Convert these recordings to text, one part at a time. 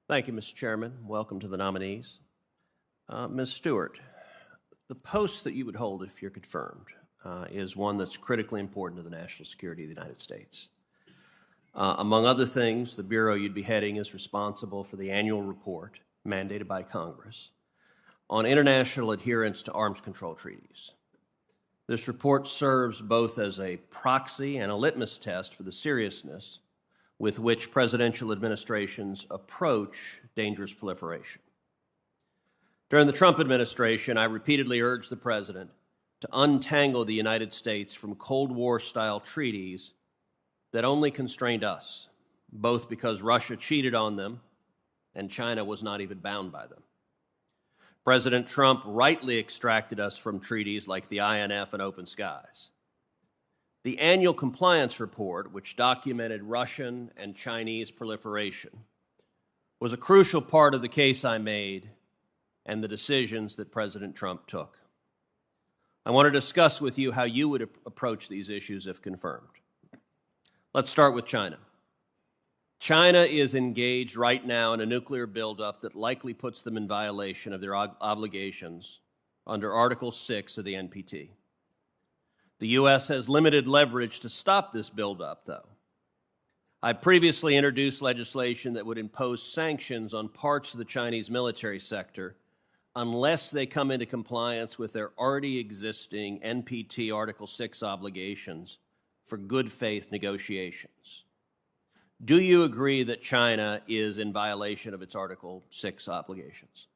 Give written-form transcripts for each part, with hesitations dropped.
Thank you, Mr. Chairman. Welcome to the nominees. Ms. Stewart, the post that you would hold if you're confirmed is one that's critically important to the national security of the United States. Among other things, the Bureau you'd be heading is responsible for the annual report mandated by Congress on international adherence to arms control treaties. This report serves both as a proxy and a litmus test for the seriousness with which presidential administrations approach dangerous proliferation. During the Trump administration, I repeatedly urged the President to untangle the United States from Cold War-style treaties that only constrained us, both because Russia cheated on them and China was not even bound by them. President Trump rightly extracted us from treaties like the INF and Open Skies. The annual compliance report, which documented Russian and Chinese proliferation, was a crucial part of the case I made and the decisions that President Trump took. I want to discuss with you how you would approach these issues if confirmed. Let's start with China. China is engaged right now in a nuclear buildup that likely puts them in violation of their obligations under Article 6 of the NPT. The U.S. has limited leverage to stop this buildup, though. I previously introduced legislation that would impose sanctions on parts of the Chinese military sector unless they come into compliance with their already existing NPT Article 6 obligations for good faith negotiations. Do you agree that China is in violation of its Article 6 obligations?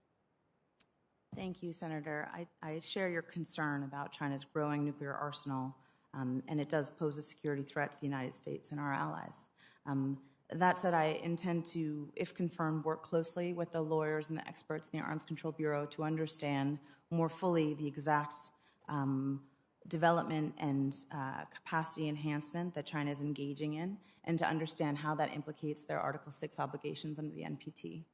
Thank you, Senator. I share your concern about China's growing nuclear arsenal, and it does pose a security threat to the United States and our allies. That said, I intend to, if confirmed, work closely with the lawyers and the experts in the Arms Control Bureau to understand more fully the exact development and capacity enhancement that China is engaging in, and to understand how that implicates their Article 6 obligations under the NPT.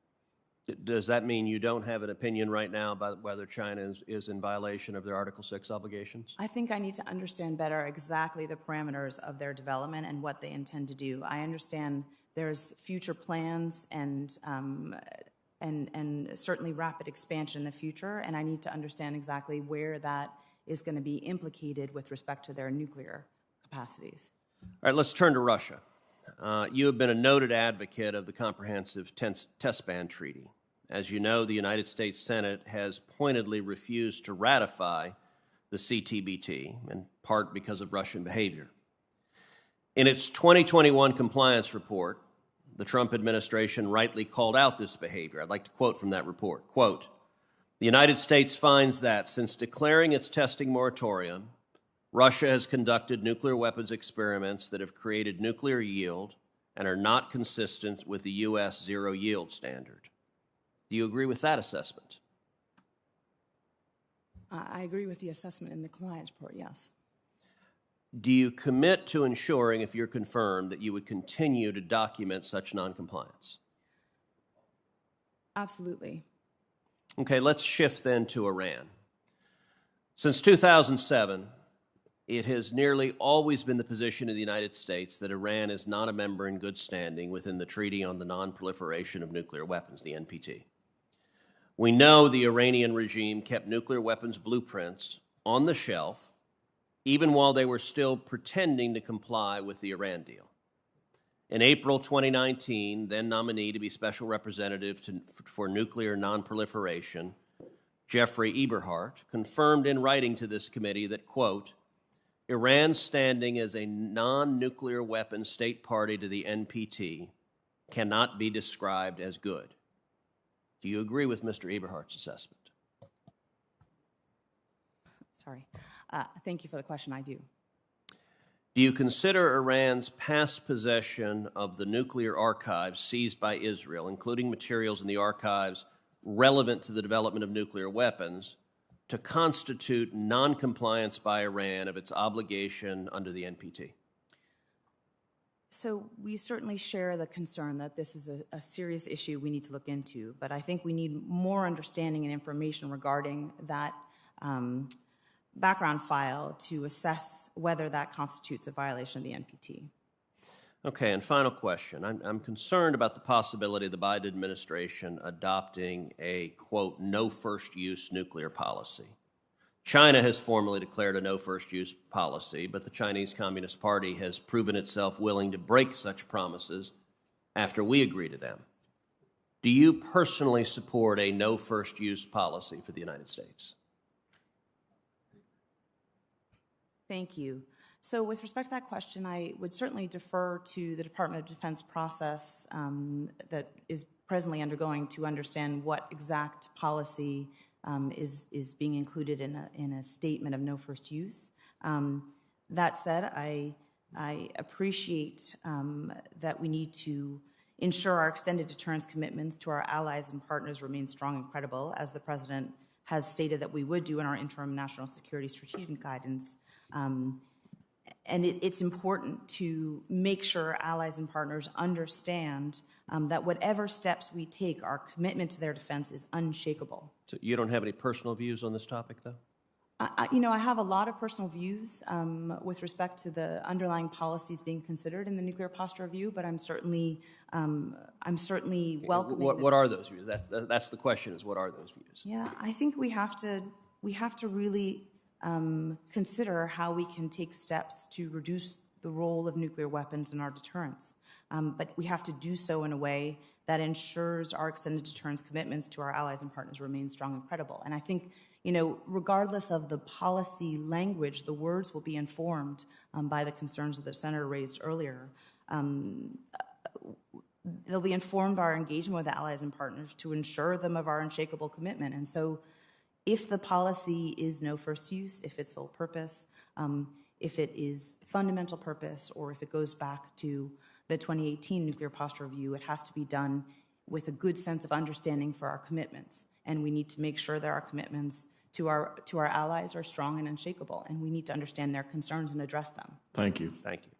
Does that mean you don't have an opinion right now about whether China is in violation of their Article 6 obligations? I think I need to understand better exactly the parameters of their development and what they intend to do. I understand there's future plans and certainly rapid expansion in the future, and I need to understand exactly where that is going to be implicated with respect to their nuclear capacities. All right, let's turn to Russia. You have been a noted advocate of the Comprehensive Test Ban Treaty. As you know, the United States Senate has pointedly refused to ratify the CTBT, in part because of Russian behavior. In its 2021 compliance report, the Trump administration rightly called out this behavior. I'd like to quote from that report. Quote, "The United States finds that since declaring its testing moratorium, Russia has conducted nuclear weapons experiments that have created nuclear yield and are not consistent with the U.S. zero yield standard." Do you agree with that assessment? I agree with the assessment in the compliance report, yes. Do you commit to ensuring, if you're confirmed, that you would continue to document such noncompliance? Absolutely. Okay, let's shift then to Iran. Since 2007, it has nearly always been the position of the United States that Iran is not a member in good standing within the Treaty on the Non-Proliferation of Nuclear Weapons, the NPT. We know the Iranian regime kept nuclear weapons blueprints on the shelf even while they were still pretending to comply with the Iran deal. In April 2019, then nominee to be Special Representative for Nuclear Non-Proliferation, Jeffrey Eberhardt, confirmed in writing to this committee that, quote, "Iran's standing as a non-nuclear weapon state party to the NPT cannot be described as good." Do you agree with Mr. Eberhardt's assessment? Sorry. Thank you for the question. I do. Do you consider Iran's past possession of the nuclear archives seized by Israel, including materials in the archives relevant to the development of nuclear weapons, to constitute noncompliance by Iran of its obligation under the NPT? So we certainly share the concern that this is a serious issue we need to look into, but I think we need more understanding and information regarding that background file to assess whether that constitutes a violation of the NPT. Okay, and final question. I'm concerned about the possibility of the Biden administration adopting a, quote, no first use nuclear policy. China has formally declared a no first use policy, but the Chinese Communist Party has proven itself willing to break such promises after we agree to them. Do you personally support a no first use policy for the United States? Thank you. So with respect to that question, I would certainly defer to the Department of Defense process that is presently undergoing to understand what exact policy is being included in a statement of no first use. That said, I appreciate that we need to ensure our extended deterrence commitments to our allies and partners remain strong and credible, as the President has stated that we would do in our interim national security strategic guidance. And it's important to make sure allies and partners understand that whatever steps we take, our commitment to their defense is unshakable. So you don't have any personal views on this topic, though? I have a lot of personal views with respect to the underlying policies being considered in the nuclear posture review, but I'm certainly welcoming. What are those views? That's the question: is what are those views? Yeah, I think we have to really consider how we can take steps to reduce the role of nuclear weapons in our deterrence, but we have to do so in a way that ensures our extended deterrence commitments to our allies and partners remain strong and credible. And I think, regardless of the policy language, the words will be informed by the concerns that the Senator raised earlier. They'll be informed by our engagement with allies and partners to ensure them of our unshakable commitment. And so if the policy is no first use, if it's sole purpose, if it is fundamental purpose, or if it goes back to the 2018 nuclear posture review, it has to be done with a good sense of understanding for our commitments. And we need to make sure that our commitments to our allies are strong and unshakable, and we need to understand their concerns and address them. Thank you. Thank you.